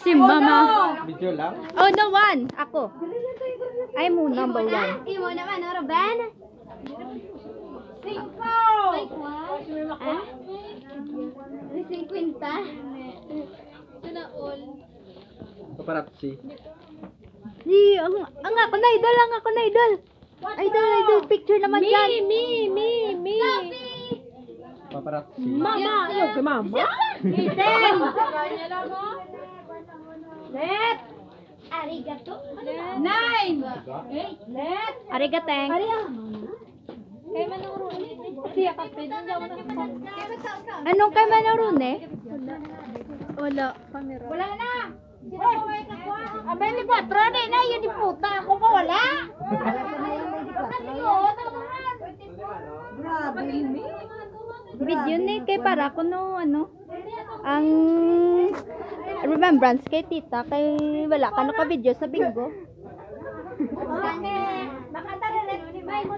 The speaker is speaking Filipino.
Si Mama. Video lang? Oh, no one. Ako. I'm number one. Imo naman, Ruben. 5. Ah? 50. Ito na all. Paparazzi. Si, ang ako na idol, ang ako na idol. Idol, picture naman dyan. Me. Paparazzi. Mama, ayaw kay Mama. Iten. Let. Arigato. 9. Let. Arigateng. Kay manuro. Siya ka pwede daw na. Anong kay Manarune? Wala. Camera. Wala na. Sino ko may kakuha? Abay ni 4 na yun di puta. Ako pa wala. Video ni kay para ko no ano. Ang remembrance kay tita kay wala ka no ka video sa bingo. Baka tara rin. May mo